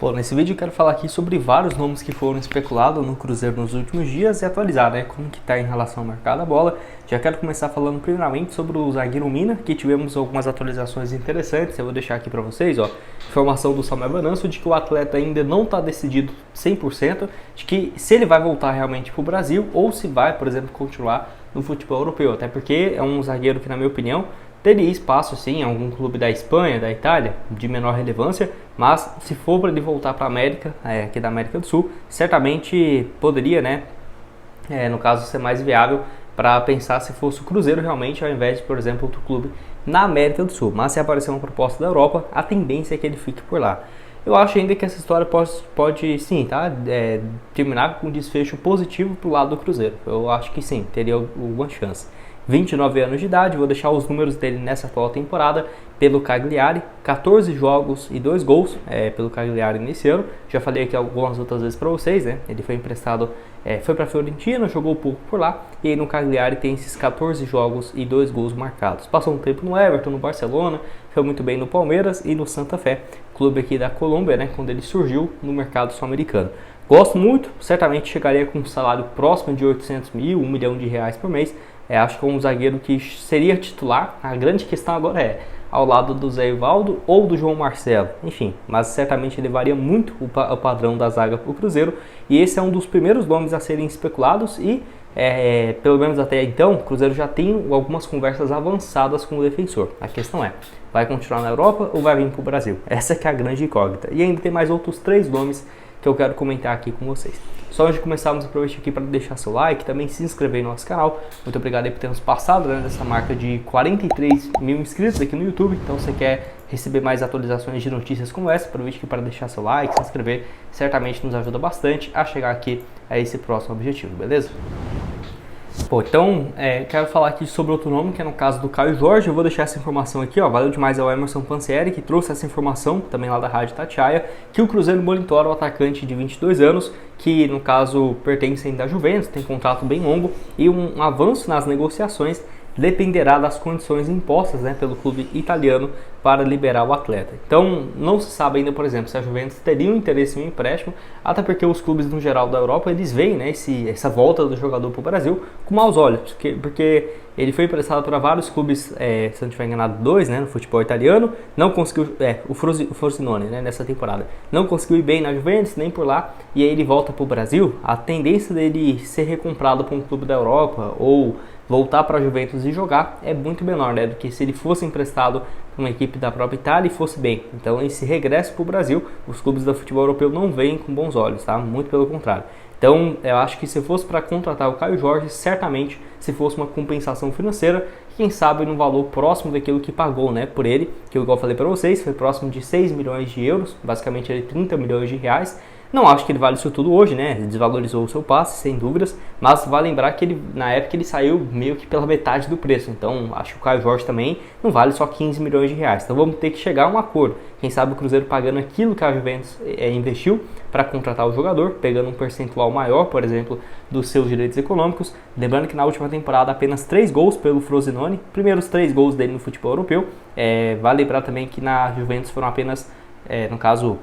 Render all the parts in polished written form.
Bom, nesse vídeo eu quero falar aqui sobre vários nomes que foram especulados no Cruzeiro nos últimos dias e atualizar, né, como que está em relação ao mercado da bola. Já quero começar falando primeiramente sobre o zagueiro Mina, que tivemos algumas atualizações interessantes. Eu vou deixar aqui para vocês, ó, informação do Samuel Venâncio de que o atleta ainda não está decidido 100%, de que se ele vai voltar realmente para o Brasil ou se vai, por exemplo, continuar no futebol europeu, até porque é um zagueiro que, na minha opinião, teria espaço sim em algum clube da Espanha, da Itália, de menor relevância, mas se for para ele voltar para a América, aqui da América do Sul, certamente poderia, né, no caso, ser mais viável para pensar se fosse o Cruzeiro realmente, ao invés de, por exemplo, outro clube na América do Sul. Mas se aparecer uma proposta da Europa, a tendência é que ele fique por lá. Eu acho ainda que essa história pode sim, tá? Terminar com um desfecho positivo para o lado do Cruzeiro. Eu acho que sim, teria alguma chance. 29 anos de idade, vou deixar os números dele nessa atual temporada pelo Cagliari, 14 jogos e 2 gols pelo Cagliari nesse ano. Já falei aqui algumas outras vezes para vocês, né? Ele foi emprestado, foi para a Fiorentina, jogou pouco por lá, e aí no Cagliari tem esses 14 jogos e 2 gols marcados. Passou um tempo no Everton, no Barcelona, foi muito bem no Palmeiras e no Santa Fé, clube aqui da Colômbia, né? Quando ele surgiu no mercado sul-americano. Gosto muito, certamente chegaria com um salário próximo de 800 mil, 1 milhão de reais por mês. Acho que é um zagueiro que seria titular. A grande questão agora é ao lado do Zé Ivaldo ou do João Marcelo. Enfim, mas certamente ele varia muito o padrão da zaga para o Cruzeiro. E esse é um dos primeiros nomes a serem especulados e, pelo menos até então, o Cruzeiro já tem algumas conversas avançadas com o defensor. A questão é, vai continuar na Europa ou vai vir para o Brasil? Essa que é a grande incógnita. E ainda tem mais outros 3 nomes que eu quero comentar aqui com vocês. Só antes de começarmos, aproveite aqui para deixar seu like, também se inscrever no nosso canal. Muito obrigado aí por termos passado, né, dessa marca de 43 mil inscritos aqui no YouTube. Então, se você quer receber mais atualizações de notícias como essa, aproveite aqui para deixar seu like, se inscrever. Certamente nos ajuda bastante a chegar aqui a esse próximo objetivo, beleza? Bom, então, quero falar aqui sobre outro nome, que é no caso do Caio Jorge. Eu vou deixar essa informação aqui, ó, valeu demais ao Emerson Pansieri, que trouxe essa informação, também lá da Rádio Tatiaia, que o Cruzeiro monitora o atacante de 22 anos, que no caso pertence ainda à Juventus, tem contrato bem longo, e um avanço nas negociações dependerá das condições impostas, né, pelo clube italiano para liberar o atleta. Então, não se sabe ainda, por exemplo, se a Juventus teria um interesse em um empréstimo, até porque os clubes no geral da Europa, eles veem, né, essa volta do jogador para o Brasil com maus olhos, porque ele foi emprestado para vários clubes, se eu não estiver enganado, 2, né, no futebol italiano, não conseguiu, o Frosinone, né, nessa temporada, não conseguiu ir bem na Juventus, nem por lá, e aí ele volta para o Brasil. A tendência dele ser recomprado por um clube da Europa ou voltar para a Juventus e jogar é muito menor, né, do que se ele fosse emprestado para uma equipe da própria Itália e fosse bem. Então, esse regresso para o Brasil, os clubes do futebol europeu não veem com bons olhos, tá? Muito pelo contrário. Então, eu acho que se fosse para contratar o Caio Jorge, certamente, se fosse uma compensação financeira, quem sabe no valor próximo daquilo que pagou, né, por ele, que igual eu falei para vocês, foi próximo de 6 milhões de euros, basicamente 30 milhões de reais. Não acho que ele vale isso tudo hoje, né? Ele desvalorizou o seu passe, sem dúvidas, mas vale lembrar que ele, na época ele saiu meio que pela metade do preço. Então, acho que o Caio Jorge também não vale só 15 milhões de reais. Então, vamos ter que chegar a um acordo. Quem sabe o Cruzeiro pagando aquilo que a Juventus investiu para contratar o jogador, pegando um percentual maior, por exemplo, dos seus direitos econômicos. Lembrando que na última temporada apenas 3 gols pelo Frosinone, primeiros 3 gols dele no futebol europeu. Vale lembrar também que na Juventus foram apenas, no caso,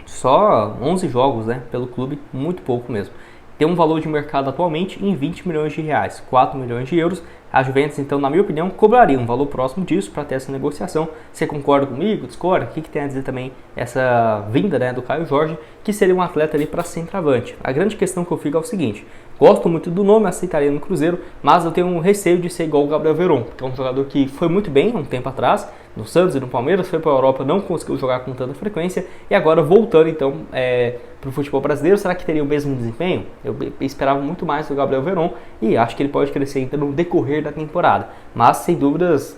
só 11 jogos, né, pelo clube, muito pouco mesmo. Tem um valor de mercado atualmente em 20 milhões de reais, 4 milhões de euros. A Juventus, então, na minha opinião, cobraria um valor próximo disso para ter essa negociação. Você concorda comigo? Discorda? O que tem a dizer também essa vinda, né, do Caio Jorge, que seria um atleta ali para centroavante? A grande questão que eu fico é o seguinte: gosto muito do nome, aceitaria no Cruzeiro, mas eu tenho um receio de ser igual o Gabriel Veron, que é um jogador que foi muito bem há um tempo atrás, no Santos e no Palmeiras, foi para a Europa, não conseguiu jogar com tanta frequência, e agora voltando então para o futebol brasileiro, será que teria o mesmo desempenho? Eu esperava muito mais do Gabriel Veron, e acho que ele pode crescer então no decorrer da temporada, mas sem dúvidas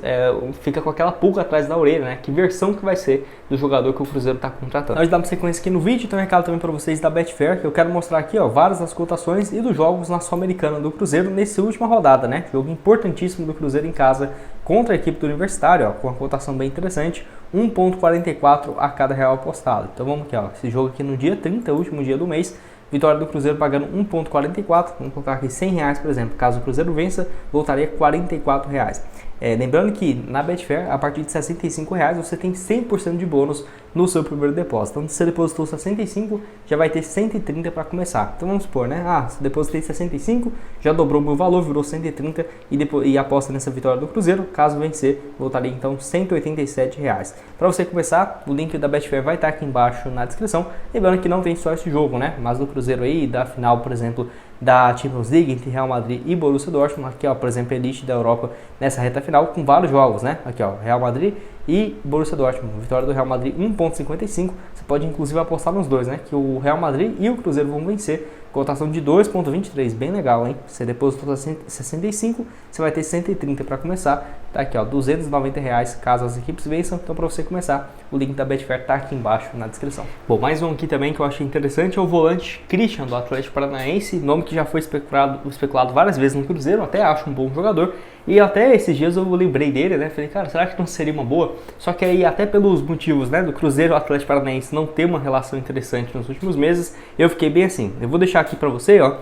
fica com aquela pulga atrás da orelha, né? Que versão que vai ser do jogador que o Cruzeiro está contratando. Nós damos sequência aqui no vídeo, então um recado também para vocês da Betfair, que eu quero mostrar aqui, ó, várias das cotações e dos jogos na Sul-Americana do Cruzeiro nessa última rodada, né? Jogo importantíssimo do Cruzeiro em casa contra a equipe do Universitário, ó, com uma cotação bem interessante, 1,44 a cada real apostado. Então vamos aqui, ó, esse jogo aqui no dia 30, último dia do mês, vitória do Cruzeiro pagando 1,44, vamos colocar aqui R$100, por exemplo. Caso o Cruzeiro vença, voltaria R$44. Lembrando que na Betfair, a partir de R$ 65,00 você tem 100% de bônus no seu primeiro depósito. Então, se você depositou 65, já vai ter 130 para começar. Então, vamos supor, né? Se depositei 65, já dobrou o meu valor, virou 130 e aposta nessa vitória do Cruzeiro. Caso vencer, voltaria então R$ 187,00. Para você começar, o link da Betfair vai estar aqui embaixo na descrição. Lembrando que não tem só esse jogo, né? Mas do Cruzeiro aí, da final, por exemplo, da Champions League entre Real Madrid e Borussia Dortmund, aqui ó, por exemplo, Elite da Europa nessa reta final com vários jogos, né? Aqui ó, Real Madrid e Borussia Dortmund, vitória do Real Madrid 1,55, você pode inclusive apostar nos dois, né? Que o Real Madrid e o Cruzeiro vão vencer, cotação de 2,23, bem legal, hein? Você depositou 65, você vai ter 130 para começar, tá aqui ó, R$ 290,00 caso as equipes vençam. Então para você começar, o link da Betfair tá aqui embaixo na descrição. Bom, mais um aqui também que eu achei interessante é o volante Christian do Atlético Paranaense, nome que já foi especulado várias vezes no Cruzeiro, até acho um bom jogador. E até esses dias eu lembrei dele, né? Falei, cara, será que não seria uma boa? Só que aí, até pelos motivos, né, do Cruzeiro e o Atlético Paranaense não ter uma relação interessante nos últimos meses, eu fiquei bem assim. Eu vou deixar aqui pra você, ó,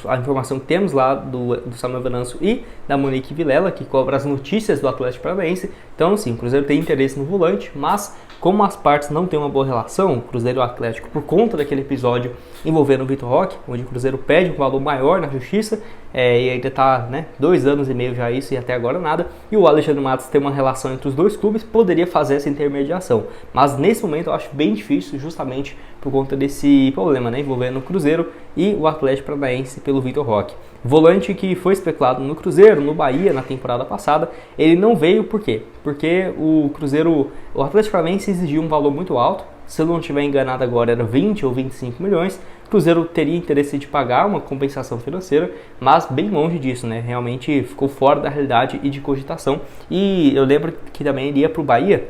a informação que temos lá do Samuel Venâncio e da Monique Vilela, que cobra as notícias do Atlético Paranaense. Então, sim, o Cruzeiro tem interesse no volante, mas como as partes não têm uma boa relação, o Cruzeiro e o Atlético, por conta daquele episódio envolvendo o Vitor Roque, onde o Cruzeiro pede um valor maior na justiça, e ainda está, né, 2 anos e meio já isso e até agora nada, e o Alexandre Matos tem uma relação entre os dois clubes, poderia fazer essa intermediação. Mas nesse momento eu acho bem difícil, justamente por conta desse problema, né, envolvendo o Cruzeiro e o Atlético Paranaense pelo Vitor Roque. Volante que foi especulado no Cruzeiro, no Bahia, na temporada passada, ele não veio por quê? Porque o Atlético Paranaense exigiu um valor muito alto, se eu não estiver enganado agora era 20 ou 25 milhões, o Cruzeiro teria interesse de pagar uma compensação financeira, mas bem longe disso, né? Realmente ficou fora da realidade e de cogitação, e eu lembro que também ele ia para o Bahia,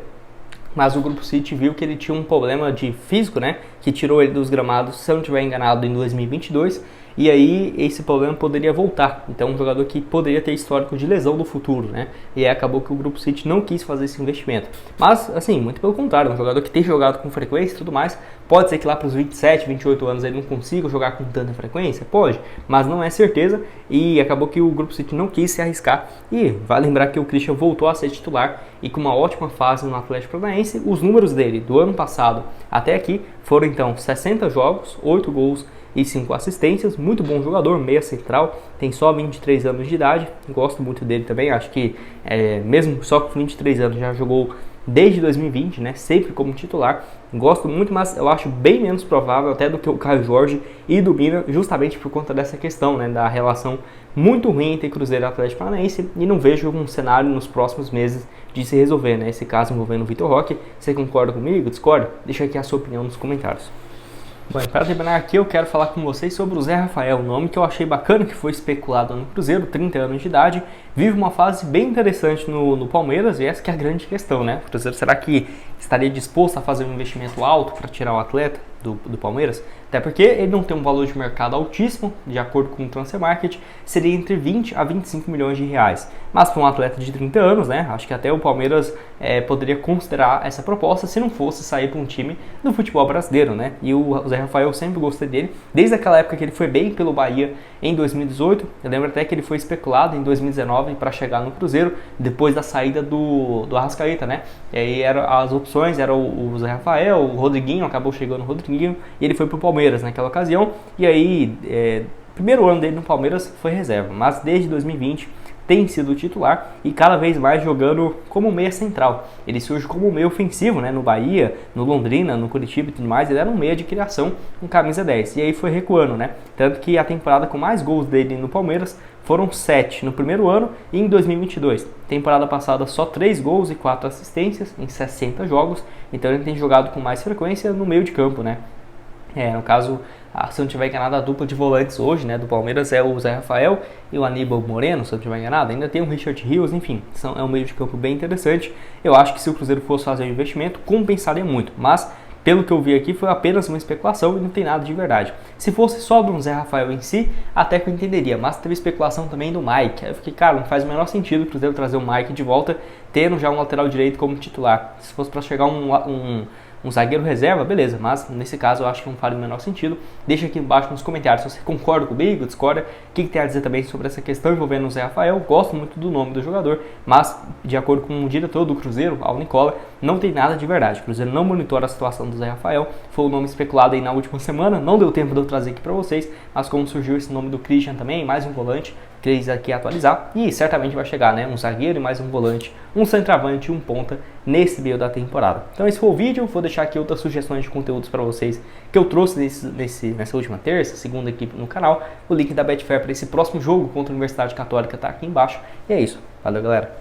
mas o Grupo City viu que ele tinha um problema de físico, né, que tirou ele dos gramados, se eu não estiver enganado, em 2022, e aí esse problema poderia voltar. Então um jogador que poderia ter histórico de lesão no futuro, né, e aí acabou que o Grupo City não quis fazer esse investimento. Mas, assim, muito pelo contrário, um jogador que tem jogado com frequência e tudo mais, pode ser que lá para os 27, 28 anos ele não consiga jogar com tanta frequência, pode, mas não é certeza, e acabou que o Grupo City não quis se arriscar. E vale lembrar que o Christian voltou a ser titular e com uma ótima fase no Atlético Paranaense. Os números dele do ano passado até aqui foram então 60 jogos, 8 gols e 5 assistências, muito bom jogador, meia central, tem só 23 anos de idade, gosto muito dele também, acho que mesmo só com 23 anos já jogou desde 2020, né, sempre como titular, gosto muito, mas eu acho bem menos provável até do que o Caio Jorge e do Mina, justamente por conta dessa questão, né, da relação muito ruim entre Cruzeiro e Atlético Paranaense, e não vejo um cenário nos próximos meses de se resolver, né, esse caso envolvendo o Vitor Roque. Você concorda comigo? Discorda? Deixa aqui a sua opinião nos comentários. Bom, para terminar aqui eu quero falar com vocês sobre o Zé Rafael, um nome que eu achei bacana, que foi especulado no Cruzeiro, 30 anos de idade, vive uma fase bem interessante no Palmeiras, e essa que é a grande questão, né? O Cruzeiro, será que estaria disposto a fazer um investimento alto para tirar o atleta do Palmeiras? Até porque ele não tem um valor de mercado altíssimo, de acordo com o Transfer Market, seria entre 20 a 25 milhões de reais. Mas para um atleta de 30 anos, né, acho que até o Palmeiras poderia considerar essa proposta se não fosse sair para um time do futebol brasileiro, né? E o Zé Rafael, eu sempre gostei dele, desde aquela época que ele foi bem pelo Bahia em 2018, eu lembro até que ele foi especulado em 2019 para chegar no Cruzeiro, depois da saída do Arrascaeta, né? E aí as opções eram o Zé Rafael, o Rodriguinho, acabou chegando o Rodriguinho, e ele foi pro Palmeiras naquela ocasião, e aí primeiro ano dele no Palmeiras foi reserva, mas desde 2020 tem sido titular e cada vez mais jogando como meia central. Ele surge como meia ofensivo, né, no Bahia, no Londrina, no Curitiba e tudo mais. Ele era um meia de criação com camisa 10 e aí foi recuando, né? Tanto que a temporada com mais gols dele no Palmeiras foram 7 no primeiro ano e em 2022. Temporada passada só 3 gols e 4 assistências em 60 jogos, então ele tem jogado com mais frequência no meio de campo, né? No caso, se eu não estiver enganado, a dupla de volantes hoje, né, do Palmeiras é o Zé Rafael e o Aníbal Moreno, se eu não estiver enganado. Ainda tem o Richard Rios, enfim, é um meio de campo bem interessante. Eu acho que se o Cruzeiro fosse fazer um investimento, compensaria muito, mas pelo que eu vi aqui foi apenas uma especulação e não tem nada de verdade. Se fosse só do Zé Rafael em si, até que eu entenderia, mas teve especulação também do Mike. Aí eu fiquei, cara, não faz o menor sentido o Cruzeiro trazer o Mike de volta, tendo já um lateral direito como titular. Se fosse para chegar um um zagueiro reserva, beleza, mas nesse caso eu acho que não faz o menor sentido. Deixa aqui embaixo nos comentários se você concorda comigo, discorda, o que tem a dizer também sobre essa questão envolvendo o Zé Rafael. Gosto muito do nome do jogador, mas de acordo com o diretor do Cruzeiro, Al Nicola, não tem nada de verdade. O Cruzeiro não monitora a situação do Zé Rafael, foi o nome especulado aí na última semana, não deu tempo de eu trazer aqui para vocês, mas como surgiu esse nome do Christian também, mais um volante, quis aqui atualizar, e certamente vai chegar, né, um zagueiro e mais um volante, um centroavante e um ponta nesse meio da temporada. Então esse foi o vídeo, vou deixar aqui outras sugestões de conteúdos para vocês que eu trouxe nessa última terça, segunda aqui no canal. O link da Betfair para esse próximo jogo contra a Universidade Católica está aqui embaixo. E é isso, valeu galera!